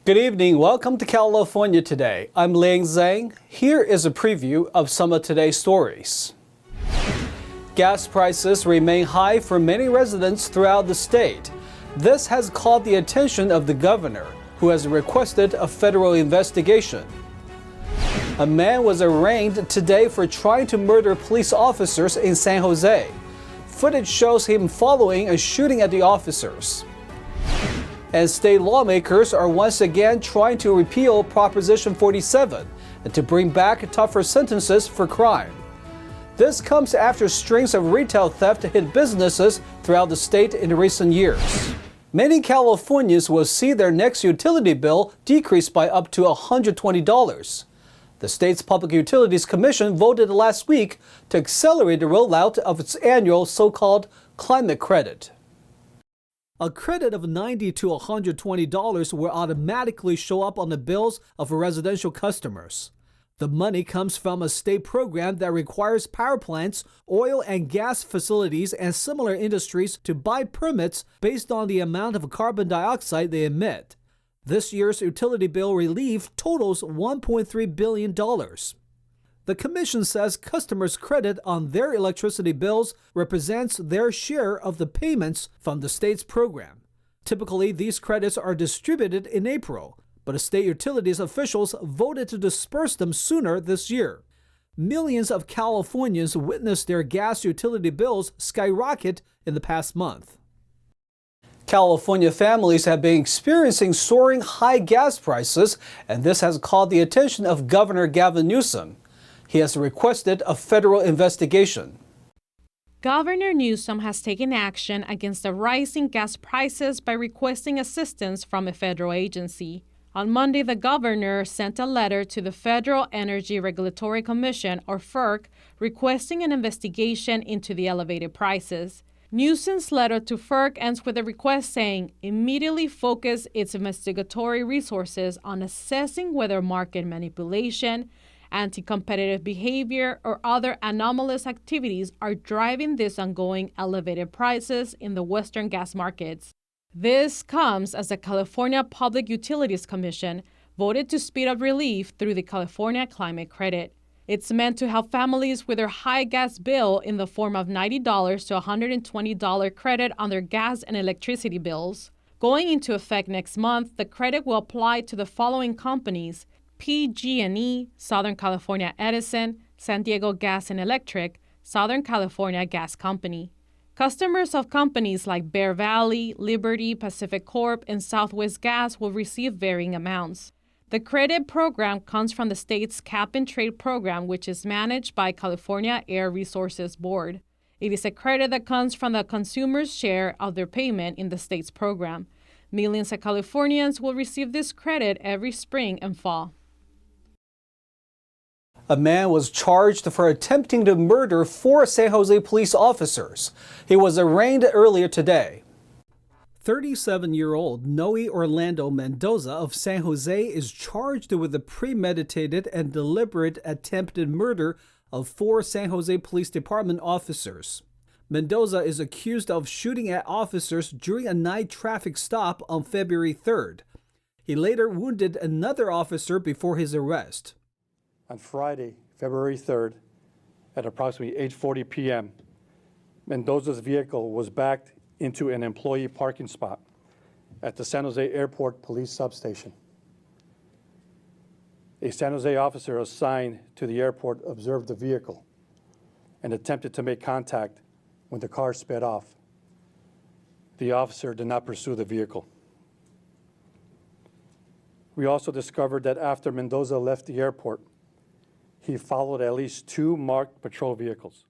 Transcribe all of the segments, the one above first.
Good evening. Welcome to California Today. I'm Ling Zhang. Here is a preview of some of today's stories. Gas prices remain high for many residents throughout the state. This has caught the attention of the governor, who has requested a federal investigation. A man was arraigned today for trying to murder police officers in San Jose. Footage shows him following and shooting at the officers. And state lawmakers are once again trying to repeal Proposition 47 and to bring back tougher sentences for crime. This comes after strings of retail theft hit businesses throughout the state in recent years. Many Californians will see their next utility bill decrease by up to $120. The state's Public Utilities Commission voted last week to accelerate the rollout of its annual so-called climate credit. A credit of $90 to $120 will automatically show up on the bills of residential customers. The money comes from a state program that requires power plants, oil and gas facilities, and similar industries to buy permits based on the amount of carbon dioxide they emit. This year's utility bill relief totals $1.3 billion. The Commission says customers' credit on their electricity bills represents their share of the payments from the state's program. Typically, these credits are distributed in April, but state utilities officials voted to disperse them sooner this year. Millions of Californians witnessed their gas utility bills skyrocket in the past month. California families have been experiencing soaring high gas prices, and this has caught the attention of Governor Gavin Newsom. He has requested a federal investigation. Governor Newsom has taken action against the rising gas prices by requesting assistance from a federal agency. On Monday, the governor sent a letter to the Federal Energy Regulatory Commission, or FERC, requesting an investigation into the elevated prices. Newsom's letter to FERC ends with a request saying, immediately focus its investigatory resources on assessing whether market manipulation, anti-competitive behavior, or other anomalous activities are driving these ongoing elevated prices in the Western gas markets. This comes as the California Public Utilities Commission voted to speed up relief through the California Climate Credit. It's meant to help families with their high gas bill in the form of $90 to $120 credit on their gas and electricity bills. Going into effect next month, the credit will apply to the following companies: PG&E, Southern California Edison, San Diego Gas and Electric, Southern California Gas Company. Customers of companies like Bear Valley, Liberty, Pacific Corp, and Southwest Gas will receive varying amounts. The credit program comes from the state's cap-and-trade program, which is managed by California Air Resources Board. It is a credit that comes from the consumer's share of their payment in the state's program. Millions of Californians will receive this credit every spring and fall. A man was charged for attempting to murder 4 San Jose police officers. He was arraigned earlier today. 37-year-old Noe Orlando Mendoza of San Jose is charged with the premeditated and deliberate attempted murder of 4 San Jose Police Department officers. Mendoza is accused of shooting at officers during a night traffic stop on February 3rd. He later wounded another officer before his arrest. On Friday, February 3rd, at approximately 8:40 p.m., Mendoza's vehicle was backed into an employee parking spot at the San Jose Airport Police Substation. A San Jose officer assigned to the airport observed the vehicle and attempted to make contact when the car sped off. The officer did not pursue the vehicle. We also discovered that after Mendoza left the airport, he followed at least 2 marked patrol vehicles.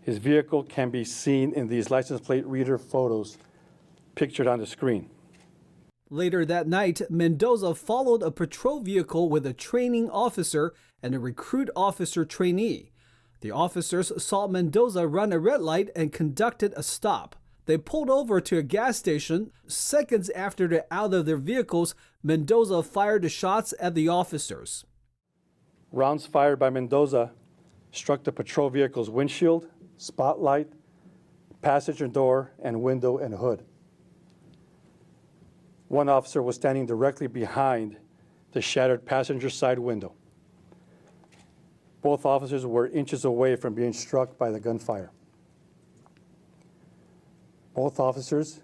His vehicle can be seen in these license plate reader photos pictured on the screen. Later that night, Mendoza followed a patrol vehicle with a training officer and a recruit officer trainee. The officers saw Mendoza run a red light and conducted a stop. They pulled over to a gas station. Seconds after they're out of their vehicles, Mendoza fired shots at the officers. Rounds fired by Mendoza struck the patrol vehicle's windshield, spotlight, passenger door, and window and hood. One officer was standing directly behind the shattered passenger side window. Both officers were inches away from being struck by the gunfire. Both officers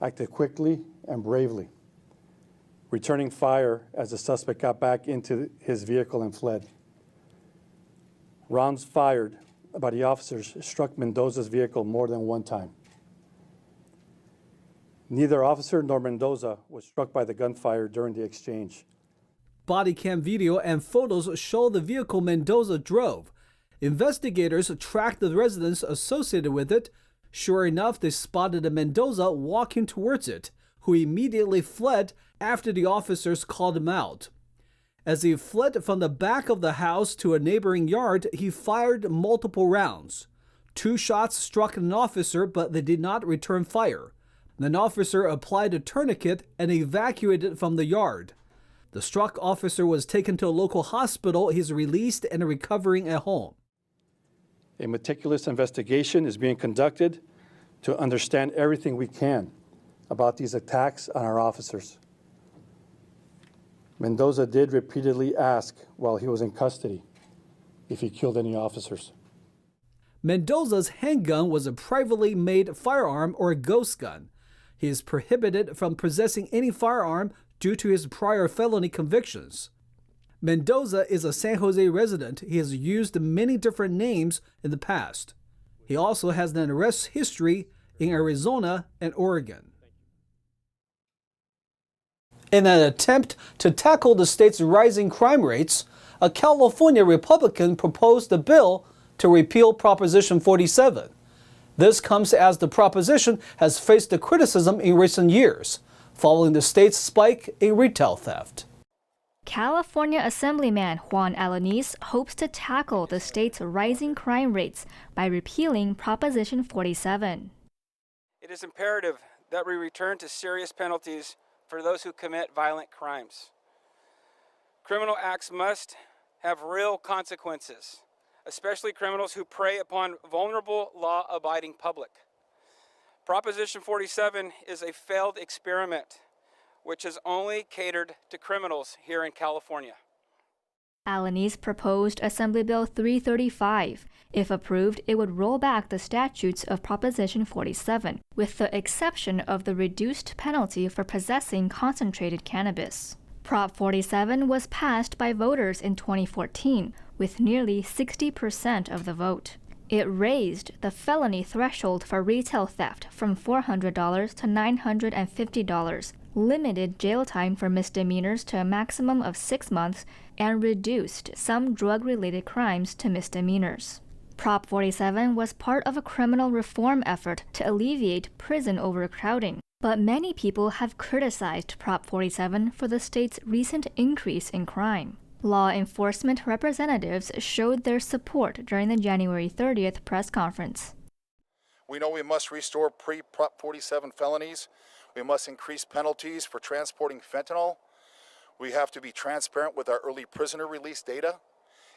acted quickly and bravely, returning fire as the suspect got back into his vehicle and fled. Rounds fired by the officers struck Mendoza's vehicle more than one time. Neither officer nor Mendoza was struck by the gunfire during the exchange. Body cam video and photos show the vehicle Mendoza drove. Investigators tracked the residents associated with it. Sure enough, they spotted a Mendoza walking towards it, who immediately fled after the officers called him out. As he fled from the back of the house to a neighboring yard, he fired multiple rounds. 2 shots struck an officer, but they did not return fire. An officer applied a tourniquet and evacuated from the yard. The struck officer was taken to a local hospital. He's released and recovering at home. A meticulous investigation is being conducted to understand everything we can about these attacks on our officers. Mendoza did repeatedly ask while he was in custody if he killed any officers. Mendoza's handgun was a privately made firearm or ghost gun. He is prohibited from possessing any firearm due to his prior felony convictions. Mendoza is a San Jose resident. He has used many different names in the past. He also has an arrest history in Arizona and Oregon. In an attempt to tackle the state's rising crime rates, a California Republican proposed a bill to repeal Proposition 47. This comes as the proposition has faced the criticism in recent years, following the state's spike in retail theft. California Assemblyman Juan Alanis hopes to tackle the state's rising crime rates by repealing Proposition 47. It is imperative that we return to serious penalties for those who commit violent crimes. Criminal acts must have real consequences, especially criminals who prey upon vulnerable, law-abiding public. Proposition 47 is a failed experiment which has only catered to criminals here in California. Alanis proposed Assembly Bill 335. If approved, it would roll back the statutes of Proposition 47, with the exception of the reduced penalty for possessing concentrated cannabis. Prop 47 was passed by voters in 2014, with nearly 60% of the vote. It raised the felony threshold for retail theft from $400 to $950, limited jail time for misdemeanors to a maximum of 6 months, and reduced some drug-related crimes to misdemeanors. Prop 47 was part of a criminal reform effort to alleviate prison overcrowding, but many people have criticized Prop 47 for the state's recent increase in crime. Law enforcement representatives showed their support during the January 30th press conference. We know we must restore pre-Prop 47 felonies. We must increase penalties for transporting fentanyl. We have to be transparent with our early prisoner release data.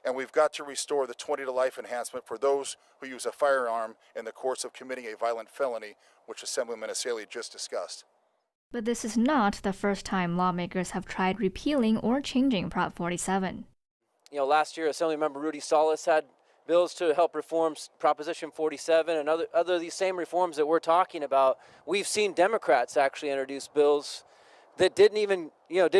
And we've got to restore the 20 to life enhancement for those who use a firearm in the course of committing a violent felony, which Assemblyman Asali just discussed. But this is not the first time lawmakers have tried repealing or changing Prop 47. Last year, Assemblymember Rudy Salas had bills to help reform Proposition 47 and other these same reforms that we're talking about. We've seen Democrats actually introduce bills that didn't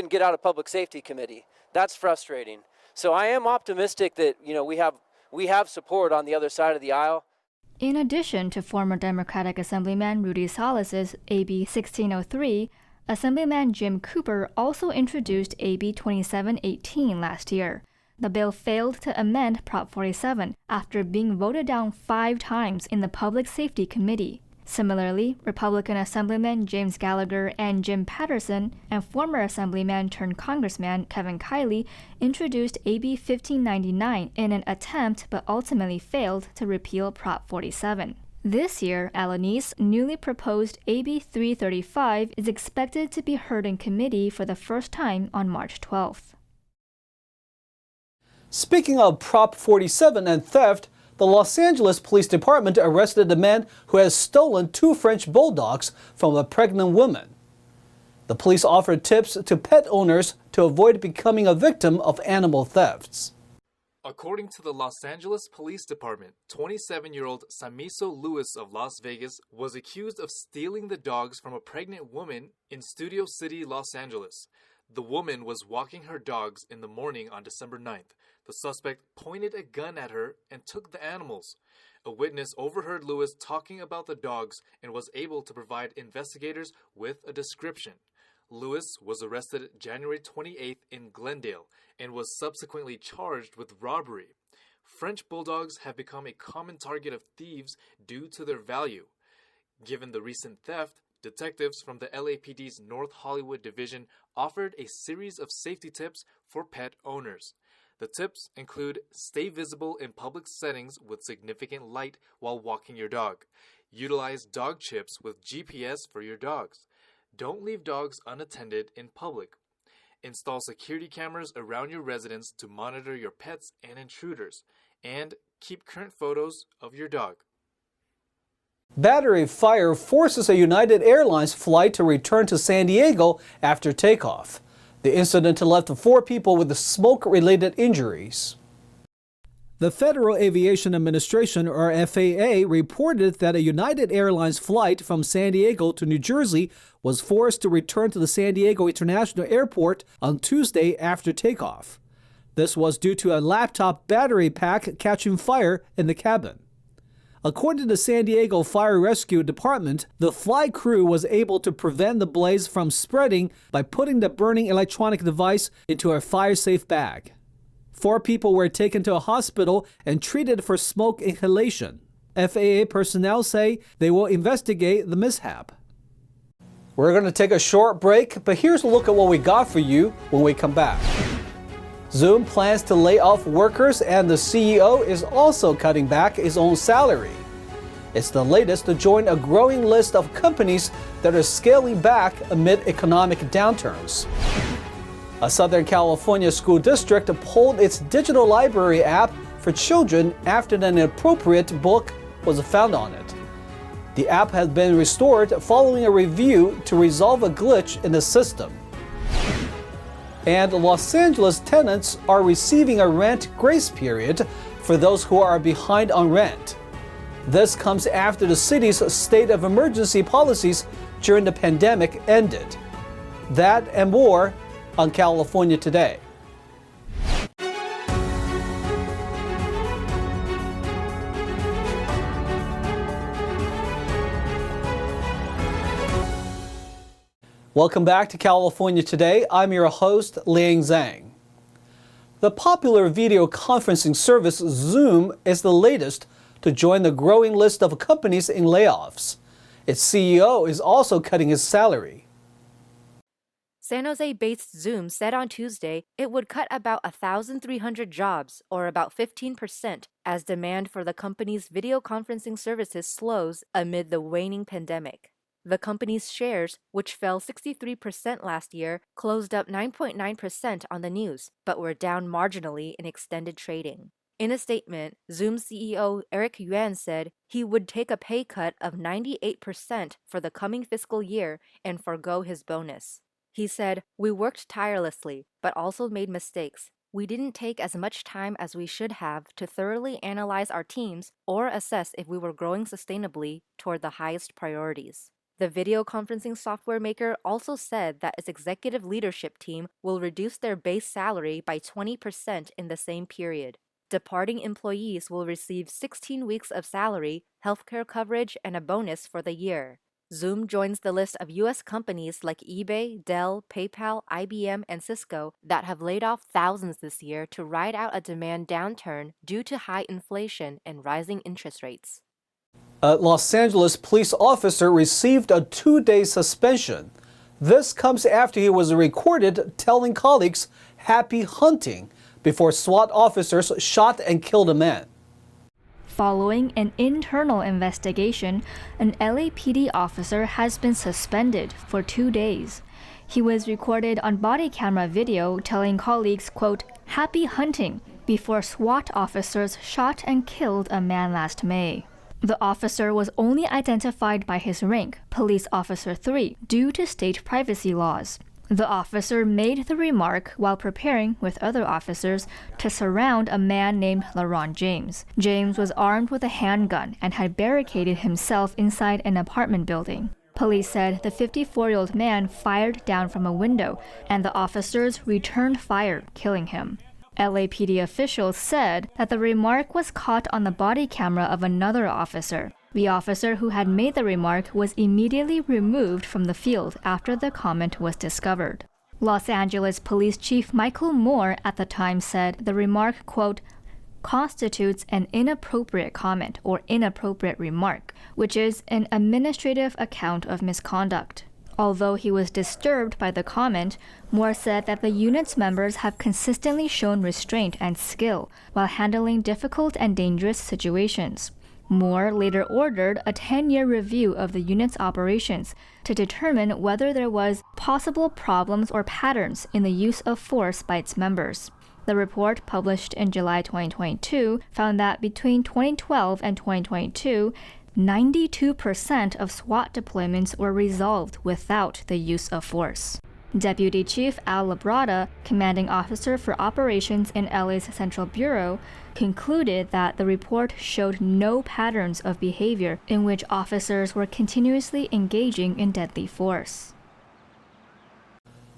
get out of Public Safety Committee. That's frustrating. So I am optimistic that we have support on the other side of the aisle. In addition to former Democratic Assemblyman Rudy Salas's AB 1603, Assemblyman Jim Cooper also introduced AB 2718 last year. The bill failed to amend Prop 47 after being voted down 5 times in the Public Safety Committee. Similarly, Republican Assemblyman James Gallagher and Jim Patterson and former Assemblyman turned Congressman Kevin Kiley introduced AB 1599 in an attempt but ultimately failed to repeal Prop 47. This year, Alanis' newly proposed AB 335 is expected to be heard in committee for the first time on March 12th. Speaking of Prop 47 and theft, the Los Angeles Police Department arrested a man who has stolen 2 French Bulldogs from a pregnant woman. The police offered tips to pet owners to avoid becoming a victim of animal thefts. According to the Los Angeles Police Department, 27-year-old Samiso Lewis of Las Vegas was accused of stealing the dogs from a pregnant woman in Studio City, Los Angeles. The woman was walking her dogs in the morning on December 9th. The suspect pointed a gun at her and took the animals. A witness overheard Lewis talking about the dogs and was able to provide investigators with a description. Lewis was arrested January 28th in Glendale and was subsequently charged with robbery. French Bulldogs have become a common target of thieves due to their value. Given the recent theft, detectives from the LAPD's North Hollywood division offered a series of safety tips for pet owners. The tips include stay visible in public settings with significant light while walking your dog. Utilize dog chips with GPS for your dogs. Don't leave dogs unattended in public. Install security cameras around your residence to monitor your pets and intruders. And keep current photos of your dog. Battery fire forces a United Airlines flight to return to San Diego after takeoff. The incident left 4 people with smoke-related injuries. The Federal Aviation Administration, or FAA, reported that a United Airlines flight from San Diego to New Jersey was forced to return to the San Diego International Airport on Tuesday after takeoff. This was due to a laptop battery pack catching fire in the cabin. According to the San Diego Fire Rescue Department, the flight crew was able to prevent the blaze from spreading by putting the burning electronic device into a fire-safe bag. 4 people were taken to a hospital and treated for smoke inhalation. FAA personnel say they will investigate the mishap. We're going to take a short break, but here's a look at what we got for you when we come back. Zoom plans to lay off workers, and the CEO is also cutting back his own salary. It's the latest to join a growing list of companies that are scaling back amid economic downturns. A Southern California school district pulled its digital library app for children after an inappropriate book was found on it. The app has been restored following a review to resolve a glitch in the system. And Los Angeles tenants are receiving a rent grace period for those who are behind on rent. This comes after the city's state of emergency policies during the pandemic ended. That and more on California Today. Welcome back to California Today. I'm your host, Liang Zhang. The popular video conferencing service Zoom is the latest to join the growing list of companies in layoffs. Its CEO is also cutting his salary. San Jose-based Zoom said on Tuesday it would cut about 1,300 jobs, or about 15%, as demand for the company's video conferencing services slows amid the waning pandemic. The company's shares, which fell 63% last year, closed up 9.9% on the news, but were down marginally in extended trading. In a statement, Zoom CEO Eric Yuan said he would take a pay cut of 98% for the coming fiscal year and forgo his bonus. He said, "We worked tirelessly, but also made mistakes. We didn't take as much time as we should have to thoroughly analyze our teams or assess if we were growing sustainably toward the highest priorities." The video conferencing software maker also said that its executive leadership team will reduce their base salary by 20% in the same period. Departing employees will receive 16 weeks of salary, healthcare coverage, and a bonus for the year. Zoom joins the list of U.S. companies like eBay, Dell, PayPal, IBM, and Cisco that have laid off thousands this year to ride out a demand downturn due to high inflation and rising interest rates. A Los Angeles police officer received a 2-day suspension. This comes after he was recorded telling colleagues happy hunting before SWAT officers shot and killed a man. Following an internal investigation, an LAPD officer has been suspended for 2 days. He was recorded on body camera video telling colleagues, quote, "happy hunting," before SWAT officers shot and killed a man last May. The officer was only identified by his rank, Police Officer 3, due to state privacy laws. The officer made the remark while preparing, with other officers, to surround a man named LaRon James. James was armed with a handgun and had barricaded himself inside an apartment building. Police said the 54-year-old man fired down from a window, and the officers returned fire, killing him. LAPD officials said that the remark was caught on the body camera of another officer. The officer who had made the remark was immediately removed from the field after the comment was discovered. Los Angeles Police Chief Michael Moore at the time said the remark, quote, constitutes an inappropriate comment or inappropriate remark, which is an administrative account of misconduct. Although he was disturbed by the comment, Moore said that the unit's members have consistently shown restraint and skill while handling difficult and dangerous situations. Moore later ordered a 10-year review of the unit's operations to determine whether there was possible problems or patterns in the use of force by its members. The report, published in July 2022, found that between 2012 and 2022, 92% of SWAT deployments were resolved without the use of force. Deputy Chief Al Labrada, commanding officer for operations in LA's Central Bureau, concluded that the report showed no patterns of behavior in which officers were continuously engaging in deadly force.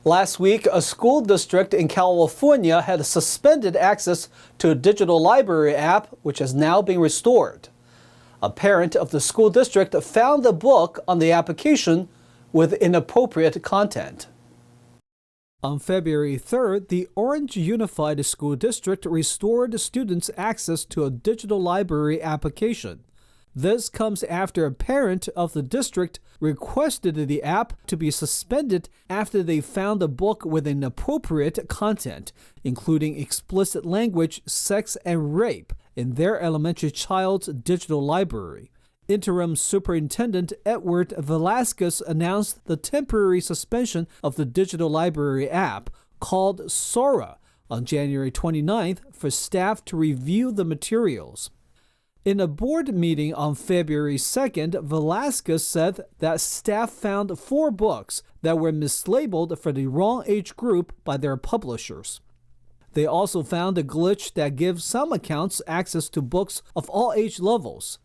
Last week, a school district in California had suspended access to a digital library app, which has now been restored. A parent of the school district found the book on the application with inappropriate content. On February 3rd, the Orange Unified School District restored students access to a digital library application. This comes after a parent of the district requested the app to be suspended after they found a book with inappropriate content, including explicit language, sex, and rape, in their elementary child's digital library. Interim Superintendent Edward Velasquez announced the temporary suspension of the digital library app, called Sora, on January 29th for staff to review the materials. In a board meeting on February 2nd, Velasquez said that staff found 4 books that were mislabeled for the wrong age group by their publishers. They also found a glitch that gives some accounts access to books of all age levels.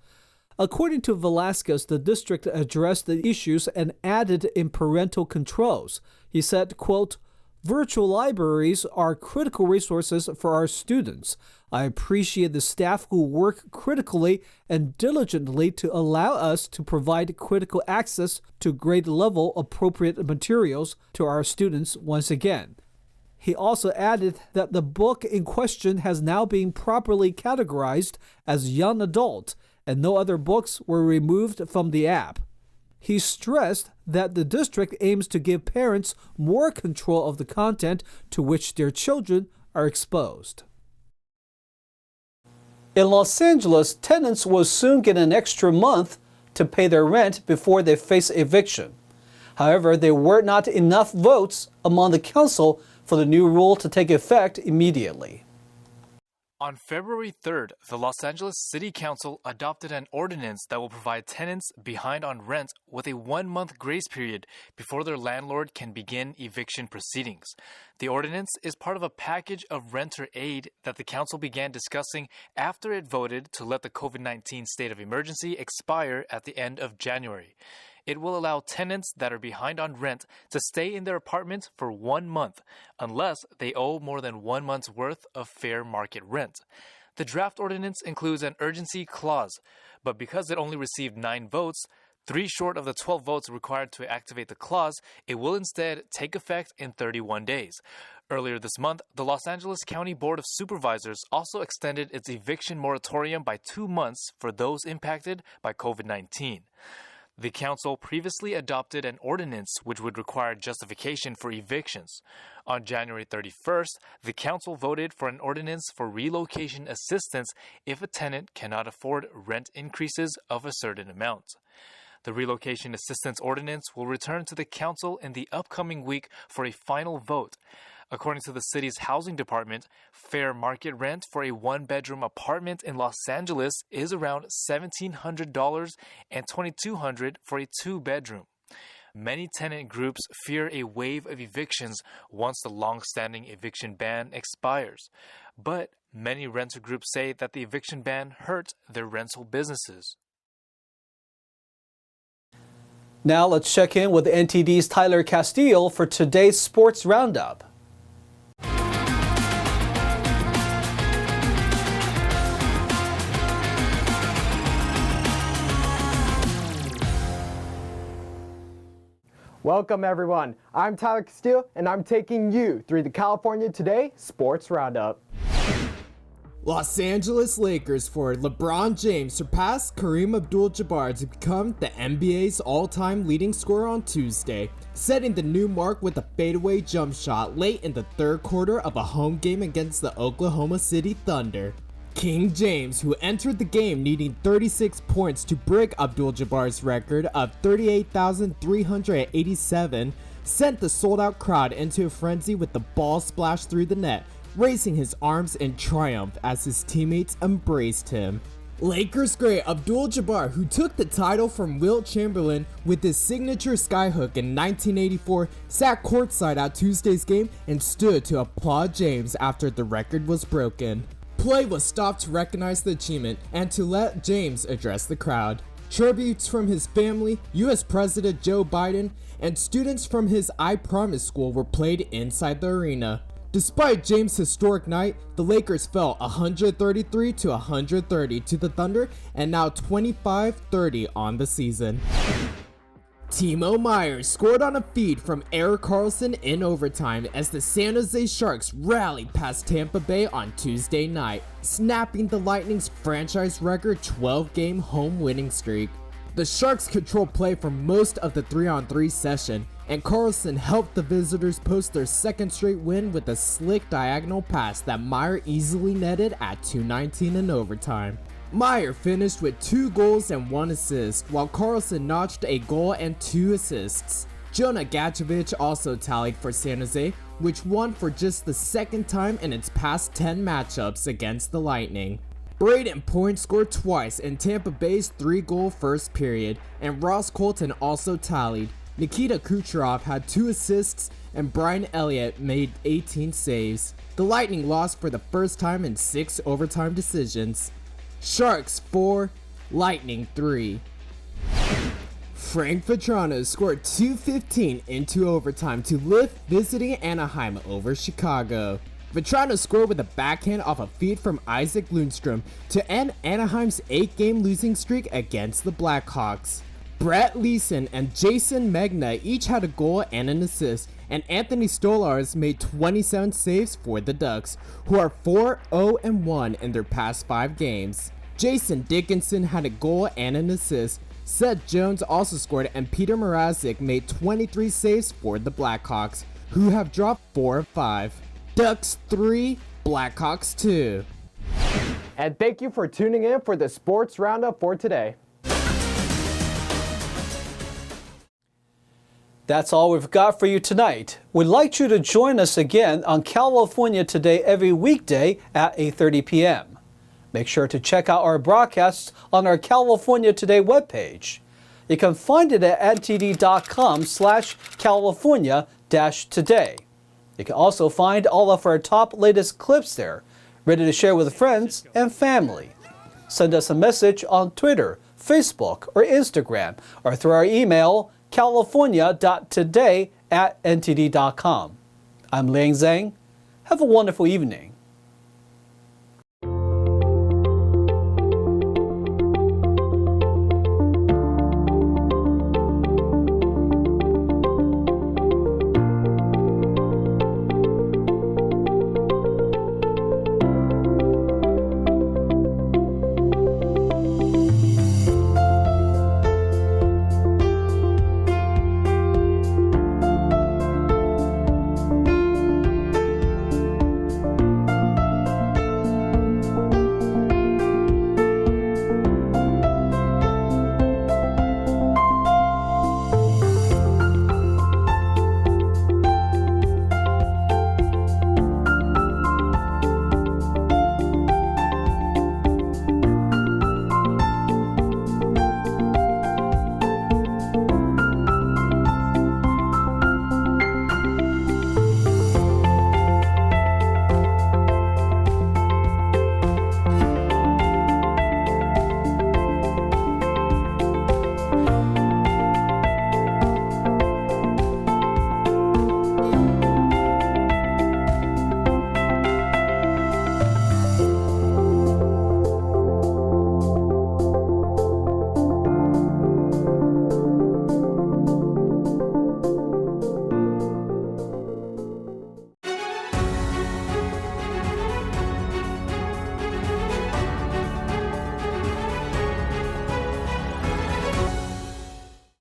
According to Velasquez, the district addressed the issues and added in parental controls. He said, quote, virtual libraries are critical resources for our students. I appreciate the staff who work critically and diligently to allow us to provide critical access to grade-level appropriate materials to our students once again. He also added that the book in question has now been properly categorized as young adult, and no other books were removed from the app. He stressed that the district aims to give parents more control of the content to which their children are exposed. In Los Angeles, tenants will soon get an extra month to pay their rent before they face eviction. However, there were not enough votes among the council for the new rule to take effect immediately. On February 3rd, the Los Angeles City Council adopted an ordinance that will provide tenants behind on rent with a 1-month grace period before their landlord can begin eviction proceedings. The ordinance is part of a package of renter aid that the council began discussing after it voted to let the COVID-19 state of emergency expire at the end of January. It will allow tenants that are behind on rent to stay in their apartment for 1 month, unless they owe more than 1 month's worth of fair market rent. The draft ordinance includes an urgency clause, but because it only received 9 votes, 3 short of the 12 votes required to activate the clause, it will instead take effect in 31 days. Earlier this month, the Los Angeles County Board of Supervisors also extended its eviction moratorium by 2 months for those impacted by COVID-19. The council previously adopted an ordinance which would require justification for evictions. On January 31st, the council voted for an ordinance for relocation assistance if a tenant cannot afford rent increases of a certain amount. The relocation assistance ordinance will return to the council in the upcoming week for a final vote. According to the city's housing department, fair market rent for a one-bedroom apartment in Los Angeles is around $1,700 and $2,200 for a two-bedroom. Many tenant groups fear a wave of evictions once the long-standing eviction ban expires. But many renter groups say that the eviction ban hurt their rental businesses. Now let's check in with NTD's Tyler Castillo for today's Sports Roundup. Welcome everyone, I'm Tyler Castillo and I'm taking you through the California Today Sports Roundup. Los Angeles Lakers forward LeBron James surpassed Kareem Abdul-Jabbar to become the NBA's all-time leading scorer on Tuesday, setting the new mark with a fadeaway jump shot late in the third quarter of a home game against the Oklahoma City Thunder. King James, who entered the game needing 36 points to break Abdul-Jabbar's record of 38,387, sent the sold-out crowd into a frenzy with the ball splashed through the net, raising his arms in triumph as his teammates embraced him. Lakers great Abdul-Jabbar, who took the title from Wilt Chamberlain with his signature skyhook in 1984, sat courtside at Tuesday's game and stood to applaud James after the record was broken. Play was stopped to recognize the achievement and to let James address the crowd. Tributes from his family, US President Joe Biden, and students from his I Promise school were played inside the arena. Despite James' historic night, the Lakers fell 133-130 to the Thunder and now 25-30 on the season. Timo Meyer scored on a feed from Erik Karlsson in overtime as the San Jose Sharks rallied past Tampa Bay on Tuesday night, snapping the Lightning's franchise record 12-game home winning streak. The Sharks controlled play for most of the 3-on-3 session, and Karlsson helped the visitors post their second straight win with a slick diagonal pass that Meyer easily netted at 2:19 in overtime. Meyer finished with 2 goals and 1 assist, while Karlsson notched a goal and 2 assists. Jonah Gajovic also tallied for San Jose, which won for just the second time in its past 10 matchups against the Lightning. Braden Point scored twice in Tampa Bay's 3-goal first period, and Ross Colton also tallied. Nikita Kucherov had 2 assists, and Brian Elliott made 18 saves. The Lightning lost for the first time in 6 overtime decisions. Sharks 4, Lightning 3. Frank Vatrano scored 2:15 into overtime to lift visiting Anaheim over Chicago. Vatrano scored with a backhand off a feed from Isaac Lundstrom to end Anaheim's 8-game losing streak against the Blackhawks. Brett Leeson and Jason Megna each had a goal and an assist, and Anthony Stolarz made 27 saves for the Ducks, who are 4-0-1 in their past 5 games. Jason Dickinson had a goal and an assist. Seth Jones also scored, and Peter Mrazek made 23 saves for the Blackhawks, who have dropped 4 of 5. Ducks 3, Blackhawks 2. And thank you for tuning in for the Sports Roundup for today. That's all we've got for you tonight. We'd like you to join us again on California Today every weekday at 8:30 p.m. Make sure to check out our broadcasts on our California Today webpage. You can find it at ntd.com/California-Today. You can also find all of our top latest clips there, ready to share with friends and family. Send us a message on Twitter, Facebook, or Instagram, or through our email, california.today@ntd.com. I'm Liang Zhang. Have a wonderful evening.